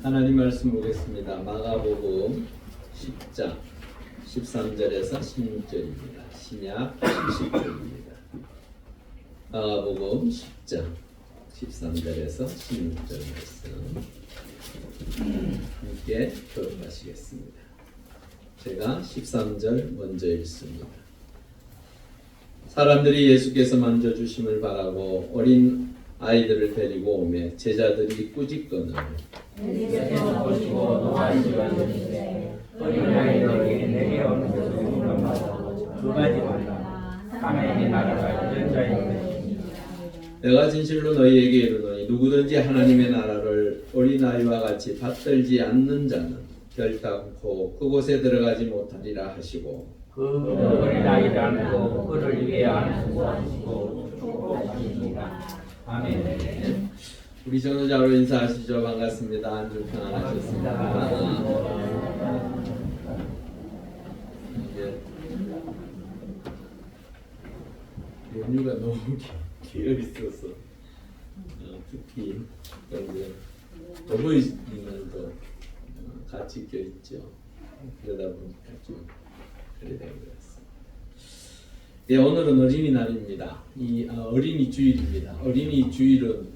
하나님 말씀 보겠습니다. 마가복음 10장 13절에서 16절입니다. 신약 10절입니다. 마가복음 10장 13절에서 16절 말씀 함께 교독하시겠습니다. 제가 13절 먼저 읽습니다. 사람들이 예수께서 만져주심을 바라고 어린 아이들을 데리고 오매 제자들이 꾸짖거늘 예수께서 보시고 노하시거든요. 어린아이들에게 내게 오는 것을 명령하고 두 가지 말라. 하나님의 나라가 이런 자에게 내가 진실로 너희에게 이르노니 누구든지 하나님의 나라를 어린아이와 같이 받들지 않는 자는 결단코 그곳에 들어가지 못하리라 하시고 그 어린아이를 안고 그를 위해 안수하시고 축복하십니다. 아멘. 우리 전도자로 인사하시죠. 반갑습니다. 한 주 평안하셨습니다. 이제 연휴가 너무 길어 있어서 특히 이제 어버이날도 같이 껴있죠. 그러다 보니까 좀 그래 된 것 같습니다. 네, 오늘은 어린이날입니다. 이 어린이 주일입니다. 어린이 주일은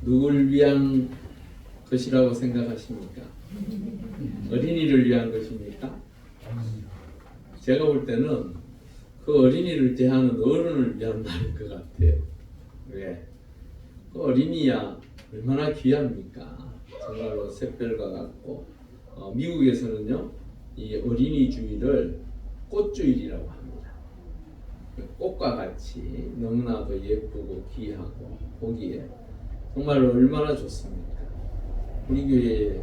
누굴 위한 것이라고 생각하십니까? 어린이를 위한 것입니까? 제가 볼 때는 그 어린이를 대하는 어른을 위한 날일 것 같아요. 왜? 그 어린이야 얼마나 귀합니까? 정말로 샛별과 같고 미국에서는요 이 어린이 주일을 꽃주일이라고 합니다. 꽃과 같이 너무나도 예쁘고 귀하고 보기에 정말로 얼마나 좋습니까? 우리 교회에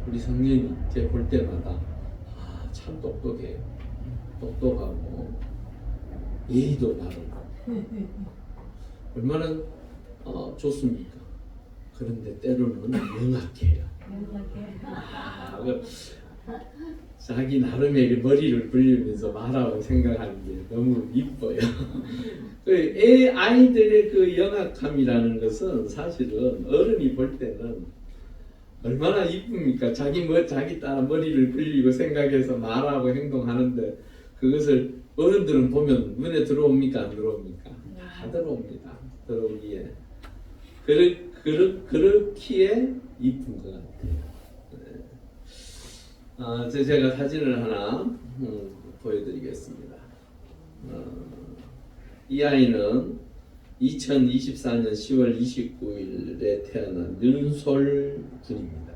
우리 성년이 제 볼 때마다 참 똑똑해요. 똑똑하고 예의도 바르고 얼마나 좋습니까? 그런데 때로는 명확해요. 자기 나름의 머리를 굴리면서 말하고 생각하는 게 너무 이뻐요. 아이들의 그 영악함이라는 것은 사실은 어른이 볼 때는 얼마나 이쁩니까? 자기 따라 머리를 굴리고 생각해서 말하고 행동하는데 그것을 어른들은 보면 눈에 들어옵니까? 안 들어옵니까? 다 들어옵니다. 들어오기에 그렇기에 이쁜 것 같아요. 제가 사진을 하나 보여드리겠습니다. 이 아이는 2024년 10월 29일에 태어난 윤솔 군입니다.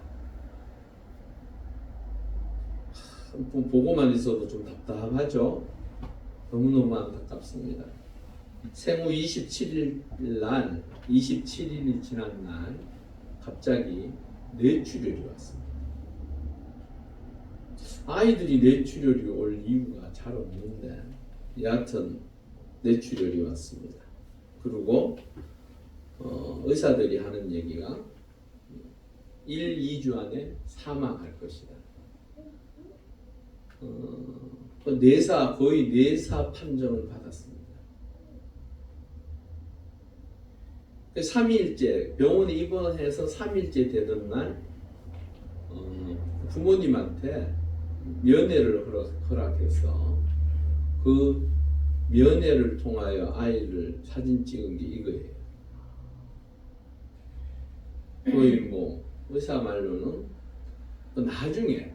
보고만 있어도 좀 답답하죠? 너무너무 안타깝습니다. 생후 27일이 지난 날 갑자기 뇌출혈이 왔습니다. 아이들이 뇌출혈이 올 이유가 잘 없는데 여하튼 뇌출혈이 왔습니다. 그리고 의사들이 하는 얘기가 1, 2주 안에 사망할 것이다. 거의 뇌사 판정을 받았습니다. 3일째 병원에 입원해서 3일째 되던 날 부모님한테 면회를 허락해서 그 면회를 통하여 아이를 사진 찍은 게 이거예요. 거의 뭐 의사 말로는 나중에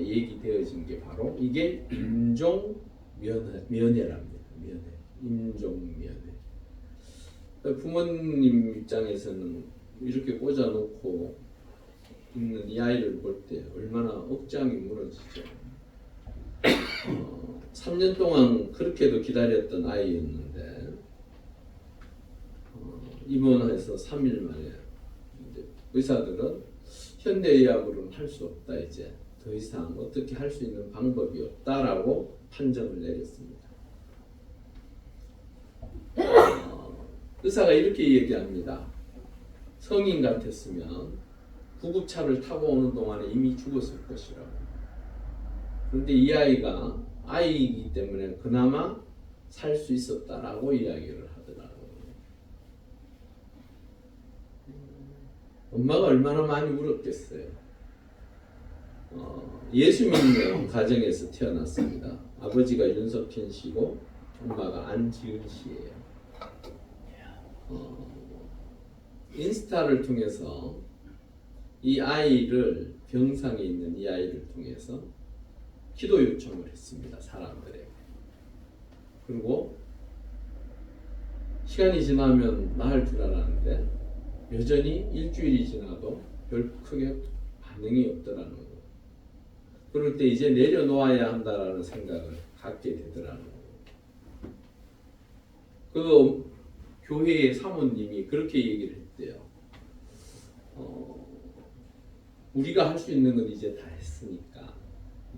얘기되어진 게 바로 이게 임종 면회랍니다. 임종 면회. 부모님 입장에서는 이렇게 꽂아놓고 있는 이 아이를 볼 때 얼마나 억장이 무너지죠. 3년 동안 그렇게도 기다렸던 아이였는데 입원해서 3일 만에 이제 의사들은 현대의학으로는 할 수 없다. 이제 더 이상 어떻게 할 수 있는 방법이 없다라고 판정을 내렸습니다. 의사가 이렇게 얘기합니다. 성인 같았으면 구급차를 타고 오는 동안에 이미 죽었을 것이라고. 그런데 이 아이가 아이이기 때문에 그나마 살 수 있었다라고 이야기를 하더라고요. 엄마가 얼마나 많이 울었겠어요. 예수 믿는 가정에서 태어났습니다. 아버지가 윤석현 씨고 엄마가 안지은 씨예요. 인스타를 통해서 이 아이를, 병상에 있는 이 아이를 통해서 기도 요청을 했습니다. 사람들에게. 그리고 시간이 지나면 나을 줄 알았는데 여전히 일주일이 지나도 별 크게 반응이 없더라는 거예요. 그럴 때 이제 내려놓아야 한다라는 생각을 갖게 되더라는 거예요. 그 교회의 사모님이 그렇게 얘기를 했대요. 우리가 할 수 있는 건 이제 다 했으니까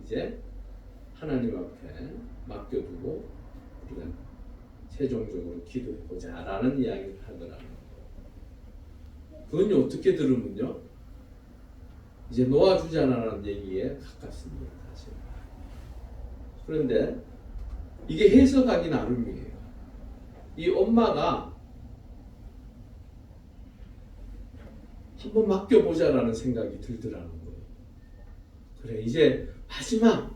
이제 하나님 앞에 맡겨두고 우리가 최종적으로 기도해보자 라는 이야기를 하더라고요. 그건 어떻게 들으면요, 이제 놓아주자라는 얘기에 가깝습니다. 사실. 그런데 이게 해석하기 나름이에요. 이 엄마가 한번 맡겨보자라는 생각이 들더라는 거예요. 그래, 이제 마지막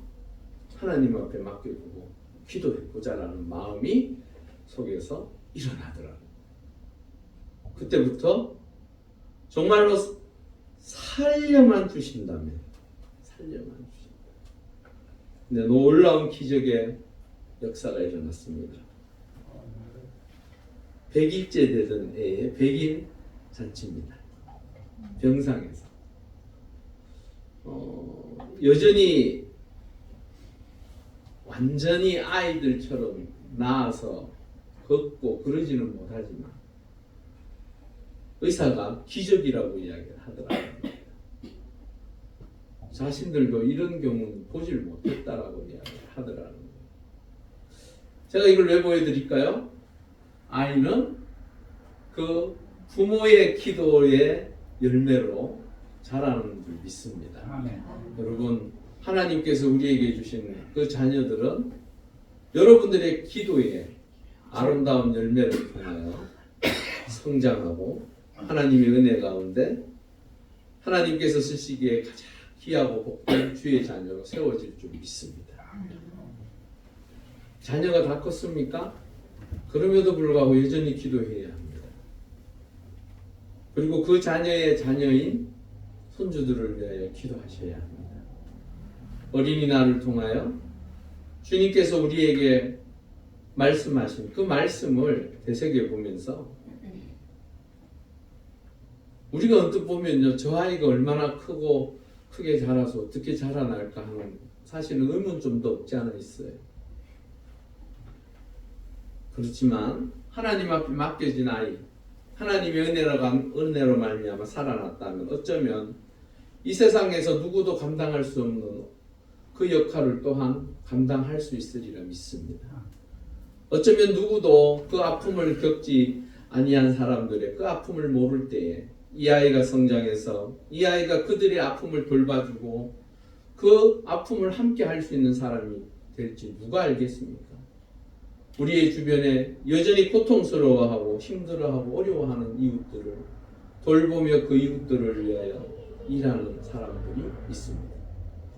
하나님 앞에 맡겨두고 기도해보자라는 마음이 속에서 일어나더라고요. 그때부터 정말로 살려만 주신다면, 살려만 주신다면, 근데 놀라운 기적의 역사가 일어났습니다. 100일째 되던 해에 100일 잔치입니다. 병상에서 여전히 완전히 아이들처럼 나아서 걷고 그러지는 못하지만 의사가 기적이라고 이야기를 하더라고요. 자신들도 이런 경우는 보질 못했다라고 이야기를 하더라고요. 제가 이걸 왜 보여드릴까요? 아이는 그 부모의 기도의 열매로 자라는 줄 믿습니다. 아멘. 여러분, 하나님께서 우리에게 주신 그 자녀들은 여러분들의 기도에 아름다운 열매를 통하여 성장하고 하나님의 은혜 가운데 하나님께서 쓰시기에 가장 귀하고 복된 주의 자녀로 세워질 줄 믿습니다. 자녀가 다 컸습니까? 그럼에도 불구하고 여전히 기도해야 합니다. 그리고 그 자녀의 자녀인 손주들을 위하여 기도하셔야 합니다. 어린이날을 통하여 주님께서 우리에게 말씀하신 그 말씀을 되새겨보면서 우리가 언뜻 보면요, 저 아이가 얼마나 크게 자라서 어떻게 자라날까 하는 사실은 의문점도 없지 않아 있어요. 그렇지만 하나님 앞에 맡겨진 아이, 하나님의 은혜로 말미암아 살아났다면 어쩌면 이 세상에서 누구도 감당할 수 없는 그 역할을 또한 감당할 수 있으리라 믿습니다. 어쩌면 누구도 그 아픔을 겪지 아니한 사람들의 그 아픔을 모를 때에 이 아이가 성장해서 이 아이가 그들의 아픔을 돌봐주고 그 아픔을 함께 할 수 있는 사람이 될지 누가 알겠습니까? 우리의 주변에 여전히 고통스러워하고 힘들어하고 어려워하는 이웃들을 돌보며 그 이웃들을 위하여 일하는 사람들이 있습니다.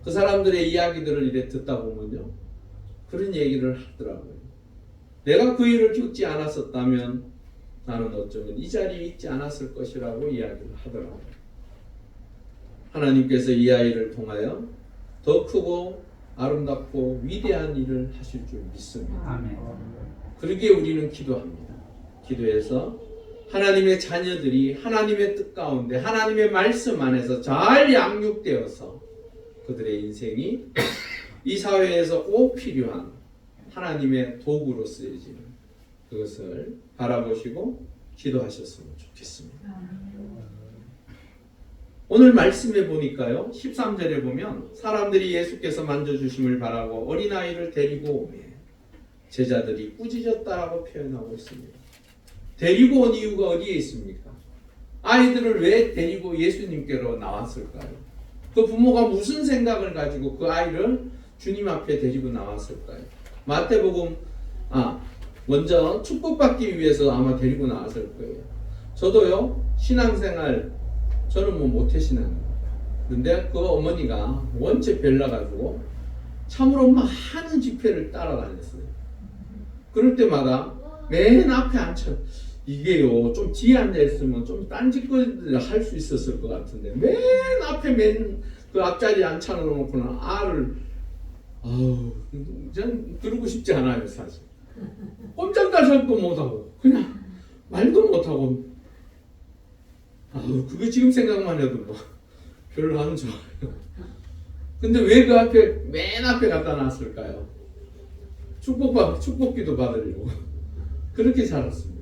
그 사람들의 이야기들을 이래 듣다 보면요, 그런 얘기를 하더라고요. 내가 그 일을 겪지 않았었다면 나는 어쩌면 이 자리에 있지 않았을 것이라고 이야기를 하더라고요. 하나님께서 이 아이를 통하여 더 크고 아름답고 위대한 일을 하실 줄 믿습니다. 아멘. 그러기에 우리는 기도합니다. 기도해서 하나님의 자녀들이 하나님의 뜻 가운데 하나님의 말씀 안에서 잘 양육되어서 그들의 인생이 이 사회에서 꼭 필요한 하나님의 도구로 쓰여지는 그것을 바라보시고 기도하셨으면 좋겠습니다. 오늘 말씀에 보니까요, 13절에 보면 사람들이 예수께서 만져주심을 바라고 어린아이를 데리고 오매 제자들이 꾸짖었다라고 표현하고 있습니다. 데리고 온 이유가 어디에 있습니까? 아이들을 왜 데리고 예수님께로 나왔을까요? 그 부모가 무슨 생각을 가지고 그 아이를 주님 앞에 데리고 나왔을까요? 마태복음 먼저 축복받기 위해서 아마 데리고 나왔을 거예요. 저도요, 신앙생활 저는 뭐 모태신앙. 근데 그 어머니가 원체 별나가지고 참으로 많은 집회를 따라다녔어요. 그럴 때마다 맨 앞에 앉혀. 이게요, 좀 뒤에 앉아있으면 좀 딴짓거리를 할 수 있었을 것 같은데, 맨 앞에 맨 그 앞자리에 앉혀놓고는 알을, 아우, 전 그러고 싶지 않아요, 사실. 꼼짝달싹도 못하고, 그냥 말도 못하고, 아우, 그거 지금 생각만 해도 뭐, 별로 안 좋아요. 근데 왜 그 앞에, 맨 앞에 갖다 놨을까요? 축복기도 받으려고. 그렇게 살았습니다.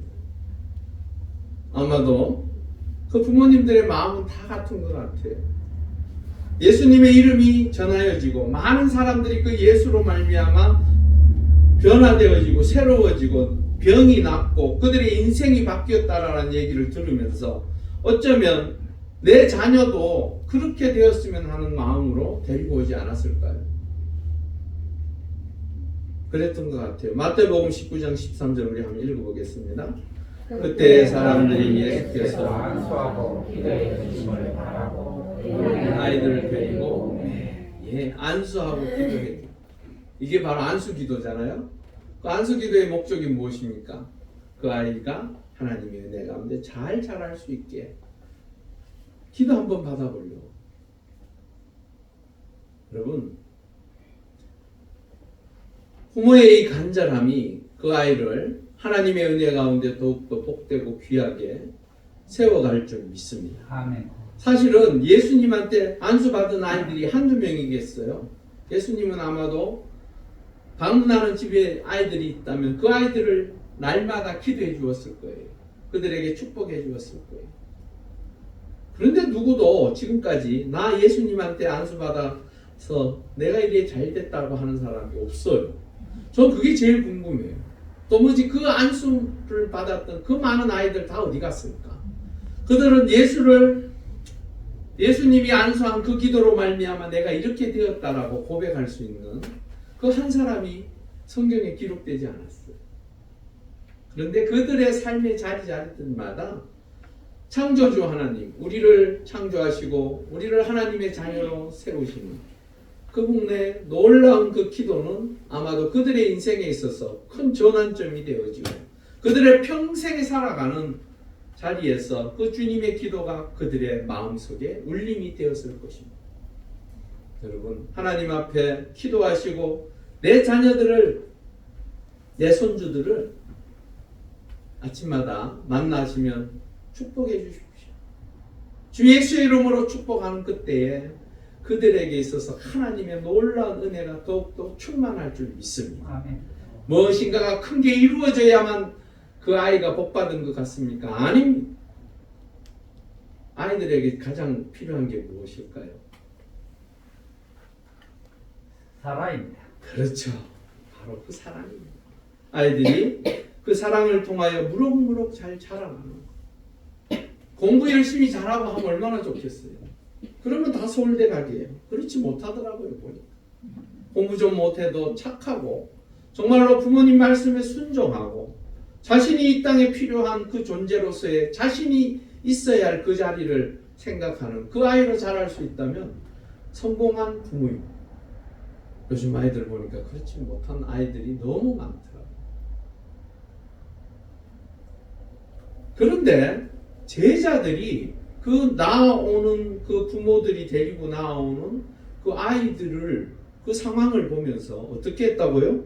아마도 그 부모님들의 마음은 다 같은 것 같아요. 예수님의 이름이 전하여지고 많은 사람들이 그 예수로 말미암아 변화되어지고 새로워지고 병이 낫고 그들의 인생이 바뀌었다라는 얘기를 들으면서 어쩌면 내 자녀도 그렇게 되었으면 하는 마음으로 데리고 오지 않았을까요? 그랬던 것 같아요. 마태복음 19장 13절 우리 한번 읽어보겠습니다. 그때 사람들이 예수께서 안수하고 기도해 주심을 바라고 아이들을 데리고 안수하고 기도해. 이게 바로 안수기도잖아요. 그 안수기도의 목적이 무엇입니까? 그 아이가 하나님의 은혜 가운데 잘 자랄 수 있게 기도 한번 받아보려고. 여러분, 부모의 이 간절함이 그 아이를 하나님의 은혜 가운데 더욱더 복되고 귀하게 세워갈 줄 믿습니다. 아멘. 사실은 예수님한테 안수받은 아이들이 한두 명이겠어요? 예수님은 아마도 방문하는 집에 아이들이 있다면 그 아이들을 날마다 기도해 주었을 거예요. 그들에게 축복해 주었을 거예요. 그런데 누구도 지금까지 나 예수님한테 안수받아서 내가 이게 잘 됐다고 하는 사람이 없어요. 전 그게 제일 궁금해요. 또 뭐지 그 안수를 받았던 그 많은 아이들 다 어디 갔습니까? 그들은 예수님이 안수한 그 기도로 말미암아 내가 이렇게 되었다라고 고백할 수 있는 그 한 사람이 성경에 기록되지 않았어요. 그런데 그들의 삶의 자리자리들마다 창조주 하나님, 우리를 창조하시고 우리를 하나님의 자녀로 세우시는 그분의 놀라운 그 기도는 아마도 그들의 인생에 있어서 큰 전환점이 되어지고 그들의 평생에 살아가는 자리에서 그 주님의 기도가 그들의 마음속에 울림이 되었을 것입니다. 여러분, 하나님 앞에 기도하시고 내 자녀들을, 내 손주들을 아침마다 만나시면 축복해 주십시오. 주 예수의 이름으로 축복하는 그때에 그들에게 있어서 하나님의 놀라운 은혜가 더욱더 충만할 줄 믿습니다. 아멘. 무엇인가가 큰 게 이루어져야만 그 아이가 복받은 것 같습니까? 아닙니다. 아이들에게 가장 필요한 게 무엇일까요? 사랑입니다. 그렇죠. 바로 그 사랑입니다. 아이들이 그 사랑을 통하여 무럭무럭 잘 자라나는 것. 공부 열심히 잘하고 하면 얼마나 좋겠어요. 그러면 다 서울대 가게예요. 그렇지 못하더라고요, 보니까. 공부 좀 못해도 착하고 정말로 부모님 말씀에 순종하고 자신이 이 땅에 필요한 그 존재로서의 자신이 있어야 할 그 자리를 생각하는 그 아이로 자랄 수 있다면 성공한 부모입니다. 요즘 아이들 보니까 그렇지 못한 아이들이 너무 많더라고요. 그런데 제자들이 그 나오는 그 부모들이 데리고 나오는 그 아이들을 그 상황을 보면서 어떻게 했다고요?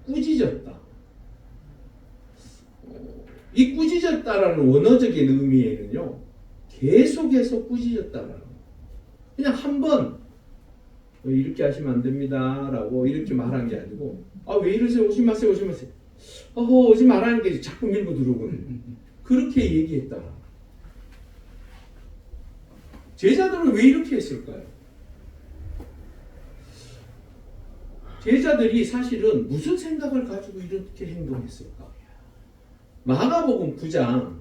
꾸짖었다. 이 꾸짖었다라는 원어적인 의미에는요, 계속해서 꾸짖었다라는 거예요. 그냥 한번 이렇게 하시면 안 됩니다 라고 이렇게 말한 게 아니고, 아 왜 이러세요? 오지 마세요, 오지 마세요. 오지 말라는 게 자꾸 밀고 들어오거든요. 그렇게 얘기했다. 제자들은 왜 이렇게 했을까요? 제자들이 사실은 무슨 생각을 가지고 이렇게 행동했을까? 마가복음 9장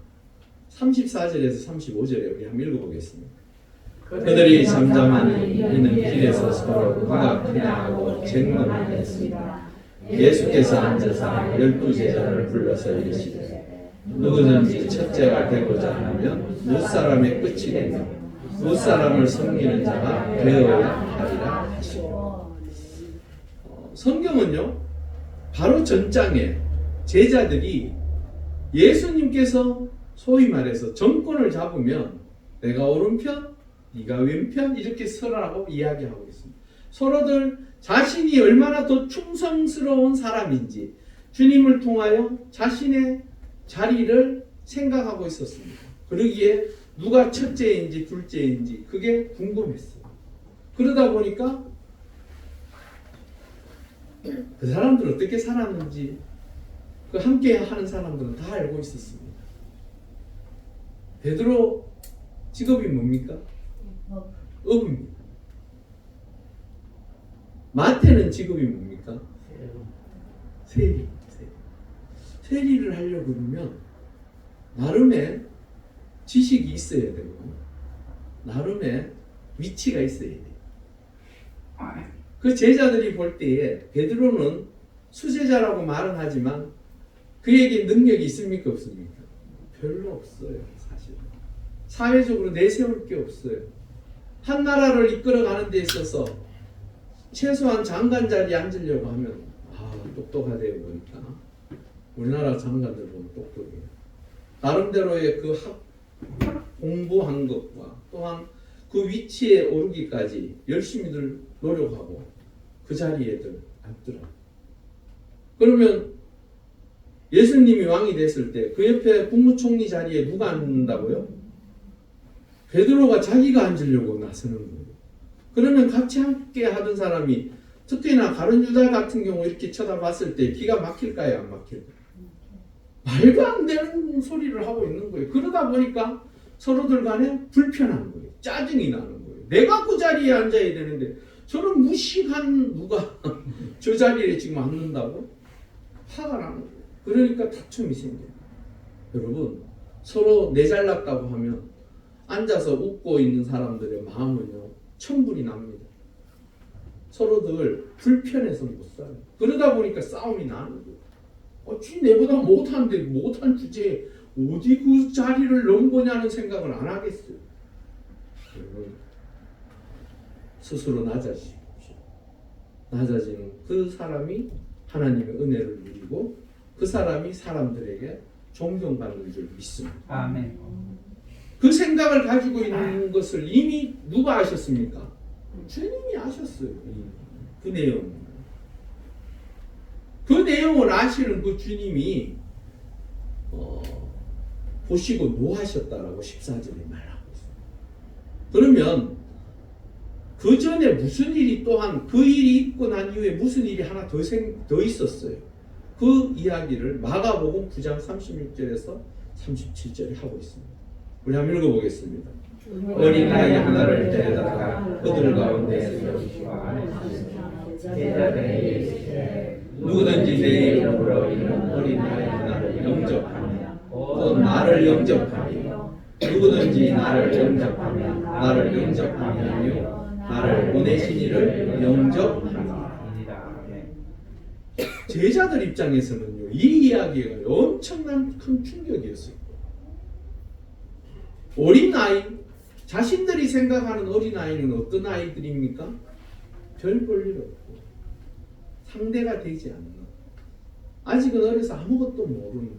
34절에서 35절에 우리 한번 읽어보겠습니다. 그들이 잠잠한 이는 길에서 서로 누가 크냐 하고 쟁론하였습니다. 예수께서 앉아서 12제자를 불러서 이르시되 누구든지 첫째가 되고자 하면 무사람의 끝이 되며 무사람을 섬기는 자가 되어야 하리라 하시고, 성경은요 바로 전장에 제자들이 예수님께서 소위 말해서 정권을 잡으면 내가 오른편 네가 왼편 이렇게 서라고 이야기하고 있습니다. 서로들 자신이 얼마나 더 충성스러운 사람인지 주님을 통하여 자신의 자리를 생각하고 있었습니다. 그러기에 누가 첫째인지 둘째인지 그게 궁금했어요. 그러다 보니까 그 사람들 어떻게 살았는지 그 함께 하는 사람들은 다 알고 있었습니다. 베드로 직업이 뭡니까? 업입니다. 마태는 직업이 뭡니까? 세리. 세리를 하려고 그러면 나름의 지식이 있어야 되고 나름의 위치가 있어야 돼요. 그 제자들이 볼 때에 베드로는 수제자라고 말은 하지만 그에게 능력이 있습니까? 없습니까? 별로 없어요. 사실은 사회적으로 내세울 게 없어요. 한 나라를 이끌어가는 데 있어서 최소한 장관 자리에 앉으려고 하면 똑똑하대요. 보니까 우리나라 장관들 보면 똑똑해요. 나름대로의 그 공부한 것과 또한 그 위치에 오르기까지 열심히들 노력하고 그 자리에들 앉더라. 그러면 예수님이 왕이 됐을 때 그 옆에 국무총리 자리에 누가 앉는다고요? 베드로가 자기가 앉으려고 나서는 거예요. 그러면 같이 함께 하던 사람이 특히나 가룟 유다 같은 경우 이렇게 쳐다봤을 때 기가 막힐까요? 안 막힐까요? 말도 안 되는 소리를 하고 있는 거예요. 그러다 보니까 서로들 간에 불편한 거예요. 짜증이 나는 거예요. 내가 그 자리에 앉아야 되는데 저런 무식한 누가 저 자리에 지금 앉는다고? 화가 나는 거예요. 그러니까 다툼이 생겨요. 여러분 서로 내 잘났다고 하면 앉아서 웃고 있는 사람들의 마음은요 천불이 납니다. 서로들 불편해서 못 살아요. 그러다 보니까 싸움이 나는 거예요. 쥐 내보다 못한데 못한 주제에 어디 그 자리를 넣은 거냐는 생각을 안 하겠어요. 스스로 낮아지십시오. 낮아지는 그 사람이 하나님의 은혜를 누리고 그 사람이 사람들에게 존경받는 줄 믿습니다. 아멘. 그 생각을 가지고 있는 것을 이미 누가 아셨습니까? 주님이 아셨어요. 그 내용. 그 내용을 아시는 그 주님이 보시고 노하셨다라고 14절에 말하고 있어요. 그러면 그 전에 무슨 일이 또한 그 일이 있고 난 이후에 무슨 일이 하나 더 있었어요. 그 이야기를 마가복음 9장 36절에서 37절에 하고 있습니다. 우리 한번 읽어보겠습니다. 어린아이 하나를 데려다가 그들 가운데 누구든지 내 이름으로 이르는 어린아이 하나를 영접하며 또 나를 영접하며 누구든지 나를 영접하며 나를 영접하며 나를 보내신 이를 영접하며. 제자들 입장에서는요 이 이야기가 엄청난 큰 충격이었어요. 어린아이, 자신들이 생각하는 어린아이는 어떤 아이들입니까? 별 볼 일 없고 상대가 되지 않는, 아직은 어려서 아무것도 모르는,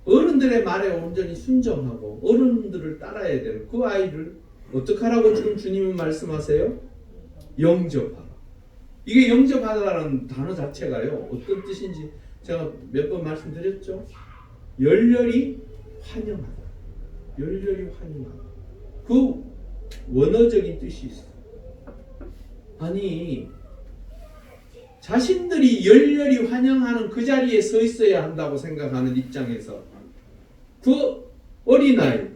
어른들의 말에 온전히 순종하고 어른들을 따라야 되는 그 아이를 어떻게 하라고 지금 주님은 말씀하세요? 영접하라. 이게 영접하라는 단어 자체가요 어떤 뜻인지 제가 몇 번 말씀드렸죠. 열렬히 환영하다. 열렬히 환영하다. 그 원어적인 뜻이 있어요. 아니 자신들이 열렬히 환영하는 그 자리에 서 있어야 한다고 생각하는 입장에서 그 어린아이,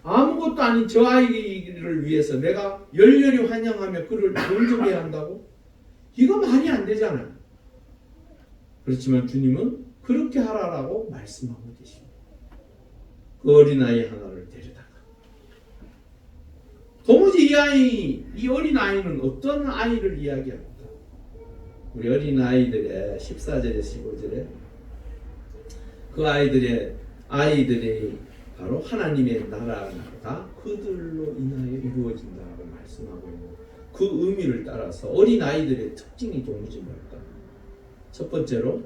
아무것도 아닌 저 아이를 위해서 내가 열렬히 환영하며 그를 영접해야 한다고? 이거 말이 안 되잖아요. 그렇지만 주님은 그렇게 하라라고 말씀하고 계십니다. 그 어린아이 하나를 데려다가. 도무지 이 어린아이는 어떤 아이를 이야기합니까? 우리 어린아이들의 14절에 15절에 그 아이들의 바로 하나님의 나라가 그들로 인하여 이루어진다고 말씀하고 있는 그 의미를 따라서 어린아이들의 특징이 도무지 뭘까? 첫 번째로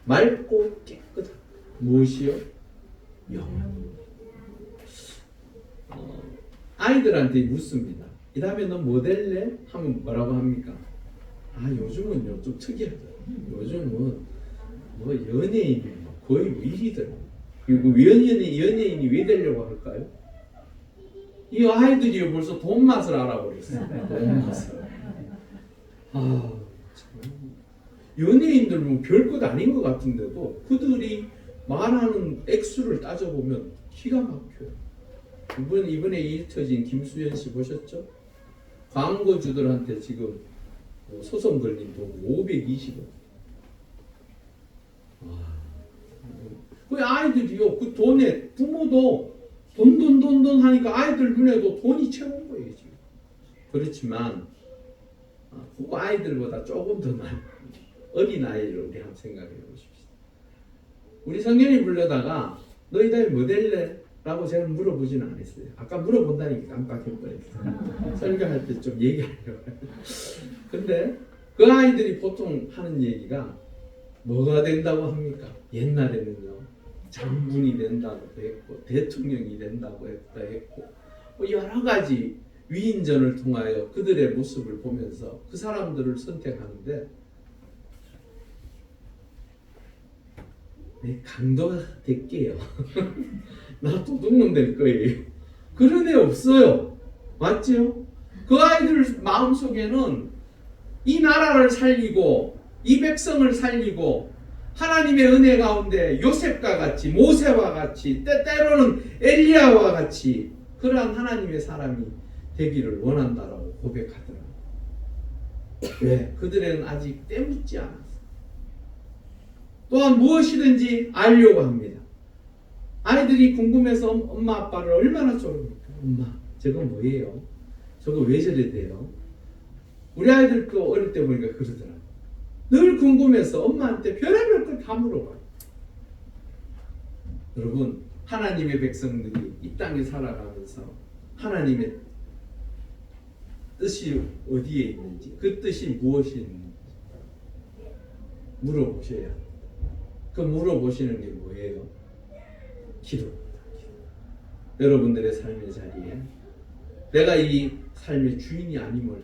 맑고 깨끗한 무엇이요? 영혼. 아이들한테 묻습니다. 이 다음에 너 뭐 될래? 하면 뭐라고 합니까? 아 요즘은요 좀 특이하다. 요즘은 뭐 연예인이 거의 뭐 일이더라고. 그리고 연예인이 왜 되려고 할까요? 이 아이들이 벌써 돈 맛을 알아버렸어요. 돈 맛을. 아 참. 연예인들 뭐 별것 아닌 것 같은데도 그들이 말하는 액수를 따져보면 기가 막혀요. 이번에 일 터진 김수현 씨 보셨죠? 광고주들한테 지금 소송 걸린 돈 520원. 그 아이들이요, 그 돈에 부모도 돈 하니까 아이들 눈에도 돈이 채운 거예요 지금. 그렇지만 그 아이들보다 조금 더 많은 어린 아이를 우리 한번 생각해 보십시오. 우리 성경이 불러다가 너희 다음에 뭐 될래? 라고 제가 물어보지는 않았어요. 아까 물어본다니까 깜빡할 뻔했어요. 설교할 때 좀 얘기하려고. 근데 그 아이들이 보통 하는 얘기가 뭐가 된다고 합니까? 옛날에는요 장군이 된다고 했고 대통령이 된다고 했고 뭐 여러 가지 위인전을 통하여 그들의 모습을 보면서 그 사람들을 선택하는데 내 강도가 될게요. 나 도둑놈 될 거예요. 그런 애 없어요. 맞죠? 그 아이들 마음속에는 이 나라를 살리고 이 백성을 살리고 하나님의 은혜 가운데 요셉과 같이 모세와 같이 때로는 엘리야와 같이 그러한 하나님의 사람이 되기를 원한다라고 고백하더라고요. 왜? 그들에는 아직 때묻지 않았어요. 또한 무엇이든지 알려고 합니다. 아이들이 궁금해서 엄마 아빠를 얼마나 쫓습니까? 엄마 저거 뭐예요? 저거 왜 저래 돼요? 우리 아이들도 어릴 때 보니까 그러더라고요. 늘 궁금해서 엄마한테 별의별 걸 다 물어봐요. 여러분 하나님의 백성들이 이 땅에 살아가면서 하나님의 뜻이 어디에 있는지 그 뜻이 무엇이 있는지 물어보셔야 합니다. 그 물어보시는 게 뭐예요? 기도입니다. 여러분들의 삶의 자리에 내가 이 삶의 주인이 아님을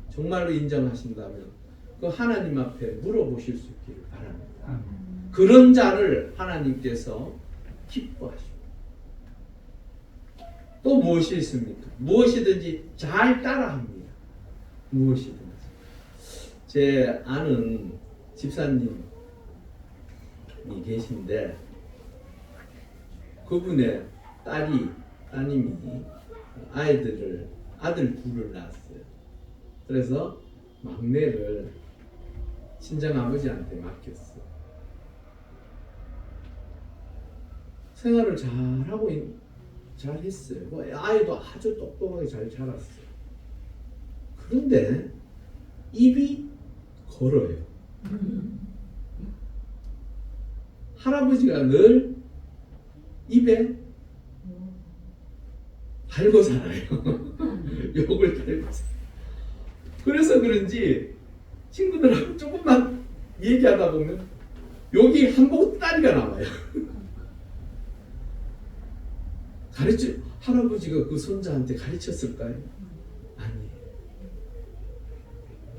정말로 인정하신다면 그 하나님 앞에 물어보실 수 있기를 바랍니다. 그런 자를 하나님께서 기뻐하십니다. 또 무엇이 있습니까? 무엇이든지 잘 따라합니다. 무엇이든지. 제 아는 집사님이 계신데 그분의 따님이 아들 둘을 낳았어요. 그래서 막내를 친정아버지한테 맡겼어요. 생활을 잘했어요. 아이도 아주 똑똑하게 잘 자랐어요. 그런데 입이 걸어요. 할아버지가 늘 입에 달고 살아요. 욕을 달고 살아요. 그래서 그런지 친구들하고 조금만 얘기하다 보면 여기 한 보따리가 나와요. 할아버지가 그 손자한테 가르쳤을까요? 아니에요.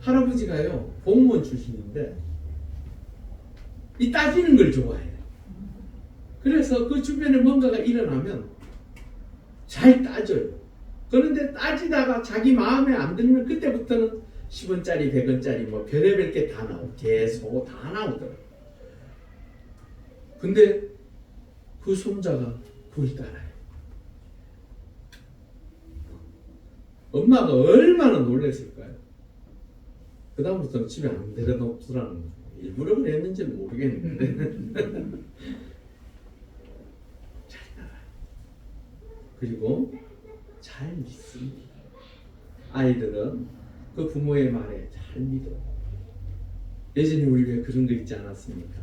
할아버지가요 공무원 출신인데 이 따지는 걸 좋아해요. 그래서 그 주변에 뭔가가 일어나면 잘 따져요. 그런데 따지다가 자기 마음에 안 들면 그때부터는 10원짜리 100원짜리 뭐 별의별 게 다 나오고 계속 다 나오더라고요. 근데 그 손자가 그걸 따라요. 엄마가 얼마나 놀랐을까요? 그 다음부터는 집에 안 데려놓더라는 거예요. 일부러 그랬는지는 모르겠는데 잘 따라요. 그리고 잘 믿습니다. 아이들은 그 부모의 말에 잘 믿어요. 예전에 우리 왜 그런 거 있지 않았습니까?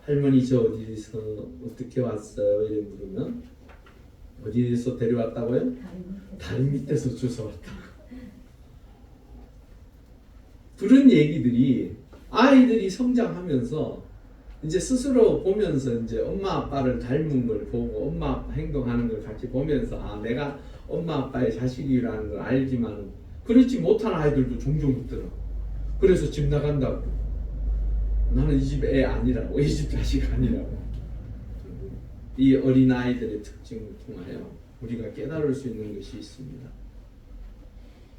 할머니 저 어디서 어떻게 왔어요? 이래 물으면 어디에서 데려왔다고요? 다리 밑에서 주워왔다. 그런 얘기들이 아이들이 성장하면서 이제 스스로 보면서 이제 엄마 아빠를 닮은 걸 보고 엄마 아빠 행동하는 걸 같이 보면서 아 내가 엄마 아빠의 자식이라는 걸 알지만 그렇지 못한 아이들도 종종 있더라고. 그래서 집 나간다고. 나는 이 집 애 아니라고. 이 집 자식 아니라고. 이 어린아이들의 특징을 통하여 우리가 깨달을 수 있는 것이 있습니다.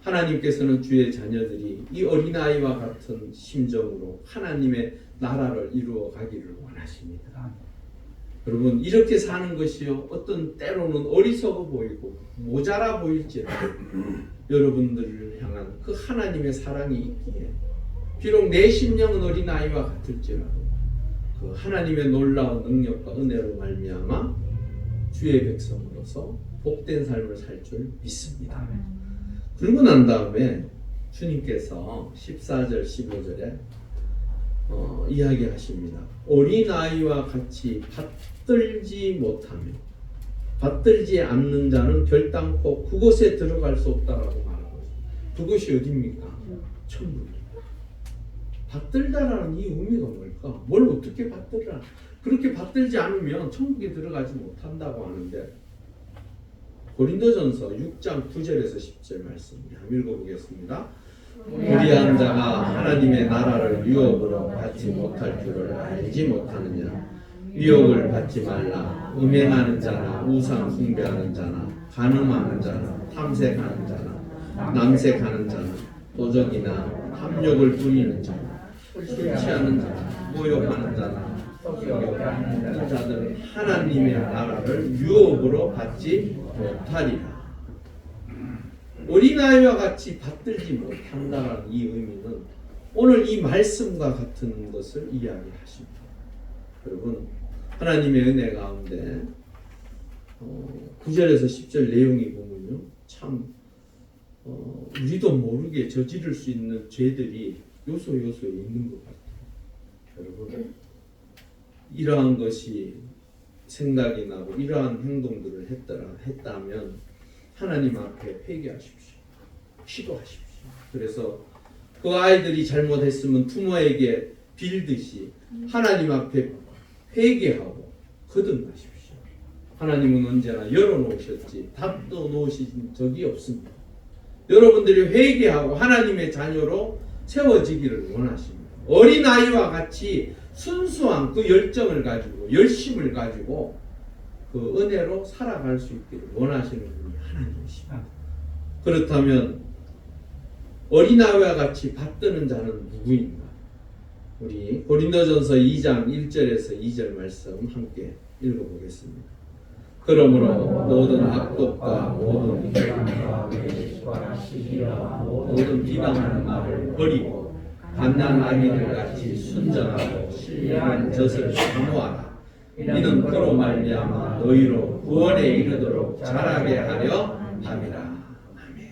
하나님께서는 주의 자녀들이 이 어린아이와 같은 심정으로 하나님의 나라를 이루어 가기를 원하십니다. 여러분 이렇게 사는 것이요 어떤 때로는 어리석어 보이고 모자라 보일지라도 여러분들을 향한 그 하나님의 사랑이 있기에 비록 내 심령은 어린아이와 같을지라도 그 하나님의 놀라운 능력과 은혜로 말미암아 주의 백성으로서 복된 삶을 살 줄 믿습니다. 그러고 난 다음에 주님께서 14절 15절에 이야기하십니다. 어린아이와 같이 받들지 못하며 받들지 않는 자는 결단코 그곳에 들어갈 수 없다라고 말하고 있습니다. 그곳이 어디입니까? 천국입니다. 받들다라는 이 의미가 뭘까? 뭘 어떻게 받들라? 그렇게 받들지 않으면 천국에 들어가지 못한다고 하는데 고린도전서 6장 9절에서 10절 말씀 한번 읽어보겠습니다. 불의한 자가 하나님의 나라를 유혹으로 받지 못할 줄을 알지 못하느냐. 유혹을 받지 말라. 음행하는 자나 우상 숭배하는 자나 간음하는 자나 탐색하는 자나 남색하는 자나 도적이나 탐욕을 부리는 자나 술 취하는 자나 모욕하는 자나 이 자들은 하나님의 나라를 유혹으로 받지 못하리라. 어린아이와 같이 받들지 못한다는 이 의미는 오늘 이 말씀과 같은 것을 이야기하십니다. 여러분 하나님의 은혜 가운데 9절에서 10절 내용이 보면요 참 우리도 모르게 저지를 수 있는 죄들이 요소에 있는 것 같아요. 여러분 이러한 것이 생각이 나고 이러한 행동들을 했다면 하나님 앞에 회개하십시오. 기도하십시오. 그래서 그 아이들이 잘못했으면 부모에게 빌듯이 하나님 앞에 회개하고 거듭나십시오. 하나님은 언제나 열어놓으셨지 닫아 놓으신 적이 없습니다. 여러분들이 회개하고 하나님의 자녀로 세워지기를 원하십니다. 어린아이와 같이 순수한 그 열정을 가지고 열심을 가지고 그 은혜로 살아갈 수 있기를 원하시는 분이 하나님이십니다. 그렇다면 어린아이와 같이 받드는 자는 누구인가? 우리 고린도전서 2장 1절에서 2절 말씀 함께 읽어보겠습니다. 그러므로 모든 악독과 모든 비방하는 말을 버리고 갓난 아기들 같이 순전하고 신령한 젖을 사모하라. 이는 그로 말미암아 너희로 구원에 이르도록 자라게 하려 함이라. 아멘.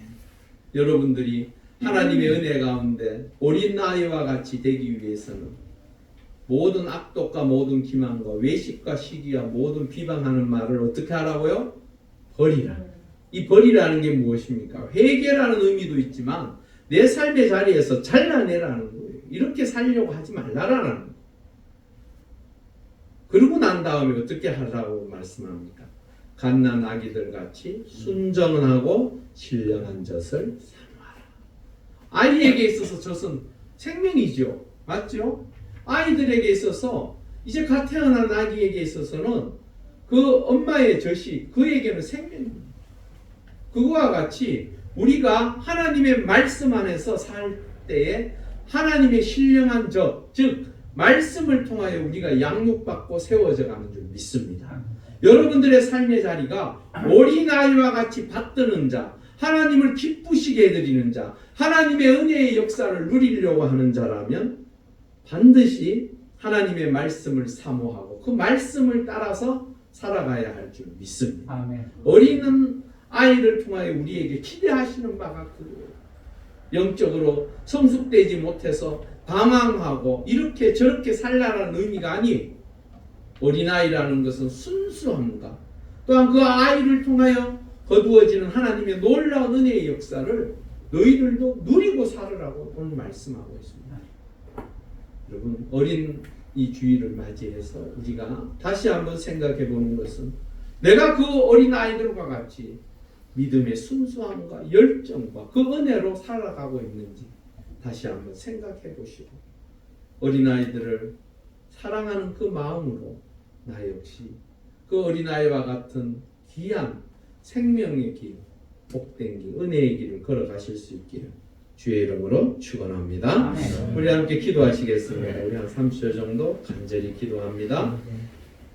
여러분들이 하나님의 은혜 가운데 어린 아이와 같이 되기 위해서는 모든 악독과 모든 기만과 외식과 시기와 모든 비방하는 말을 어떻게 하라고요? 버리라. 이 버리라는 게 무엇입니까? 회개라는 의미도 있지만 내 삶의 자리에서 잘라내라는 거예요. 이렇게 살려고 하지 말라라는 거예요. 그러고 난 다음에 어떻게 하라고 말씀합니까? 갓난 아기들 같이 순정하고 신령한 젖을 사모하라. 아이에게 있어서 젖은 생명이죠. 맞죠? 아이들에게 있어서 이제 갓 태어난 아기에게 있어서는 그 엄마의 젖이 그에게는 생명입니다. 그거와 같이 우리가 하나님의 말씀 안에서 살 때에 하나님의 신령한 젖, 즉 말씀을 통하여 우리가 양육받고 세워져 가는 줄 믿습니다. 여러분들의 삶의 자리가 어린아이와 같이 받드는 자, 하나님을 기쁘시게 해드리는 자, 하나님의 은혜의 역사를 누리려고 하는 자라면 반드시 하나님의 말씀을 사모하고 그 말씀을 따라서 살아가야 할 줄 믿습니다. 아멘. 어린 아이를 통하여 우리에게 기대하시는 바가 그거예요. 영적으로 성숙되지 못해서 방황하고 이렇게 저렇게 살라는 의미가 아니에요. 어린아이라는 것은 순수함과 또한 그 아이를 통하여 거두어지는 하나님의 놀라운 은혜의 역사를 너희들도 누리고 살으라고 오늘 말씀하고 있습니다. 여러분, 어린 이 주일을 맞이해서 우리가 다시 한번 생각해 보는 것은 내가 그 어린 아이들과 같이 믿음의 순수함과 열정과 그 은혜로 살아가고 있는지 다시 한번 생각해 보시고 어린아이들을 사랑하는 그 마음으로 나 역시 그 어린아이와 같은 귀한 생명의 길, 복된 길, 은혜의 길을 걸어가실 수 있기를 주의 이름으로 축원합니다. 우리 함께 기도하시겠습니다. 우리 한 30초 정도 간절히 기도합니다.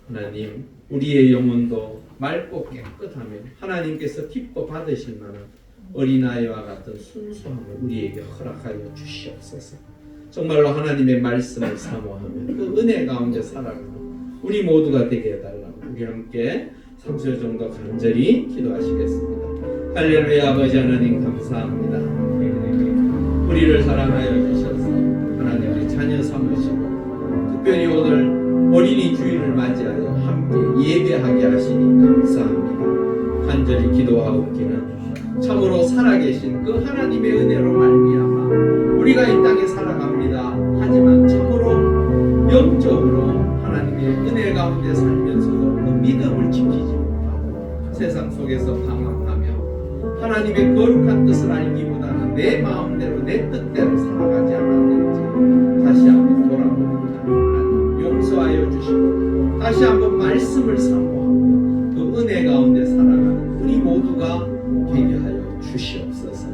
하나님, 우리의 영혼도 맑고 깨끗하며 하나님께서 기뻐 받으실 만한 어린아이와 같은 순수함을 우리에게 허락하여 주시옵소서. 정말로 하나님의 말씀을 사모하며 그 은혜 가운데 살아가는 우리 모두가 되게 해달라고 우리 함께 30초 정도 간절히 기도하시겠습니다. 할렐루야. 아버지 하나님 감사합니다. 우리를 사랑하여 주셔서 하나님의 자녀 삼으시고 특별히 오늘 어린이 주일을 맞이하여 함께 예배하게 하시니 감사합니다. 간절히 기도하옵기는 참으로 살아계신 그 하나님의 은혜로 말미암아 우리가 이 땅에 살아갑니다. 하지만 참으로 영적으로 하나님의 은혜 가운데 살면서도 그 믿음을 지키지 못하고 세상 속에서 방황하며 하나님의 거룩한 뜻을 알기보다는 내 마음대로 내 뜻대로 살아가지 않았는지 다시 한번 돌아봅니다. 하나님 용서하여 주시고 다시 한번 말씀을 사모하고 그 은혜 가운데 살아가는 우리 모두가 되게 하여 주시옵소서.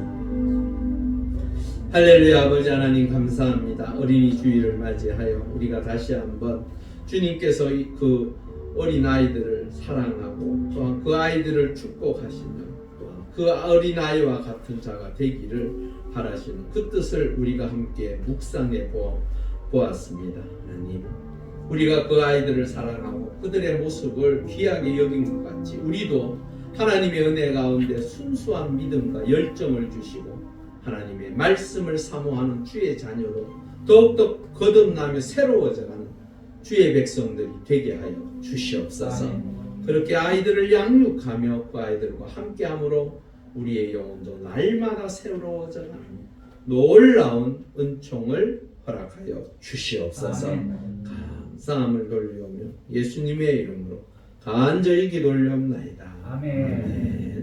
할렐루야. 아버지 하나님 감사합니다. 어린이 주일을 맞이하여 우리가 다시 한번 주님께서 그 어린아이들을 사랑하고 또한 그 아이들을 축복하시며 또한 그 어린아이와 같은 자가 되기를 바라시는 그 뜻을 우리가 함께 묵상해 보았습니다. 하나님, 우리가 그 아이들을 사랑하고 그들의 모습을 귀하게 여긴 것 같이 우리도 하나님의 은혜 가운데 순수한 믿음과 열정을 주시고 하나님의 말씀을 사모하는 주의 자녀로 더욱더 거듭나며 새로워져가는 주의 백성들이 되게 하여 주시옵소서. 그렇게 아이들을 양육하며 그 아이들과 함께함으로 우리의 영혼도 날마다 새로워져가는 놀라운 은총을 허락하여 주시옵소서. 감사함을 돌리오며 예수님의 이름으로 간절히 기도올리옵나이다. 아멘.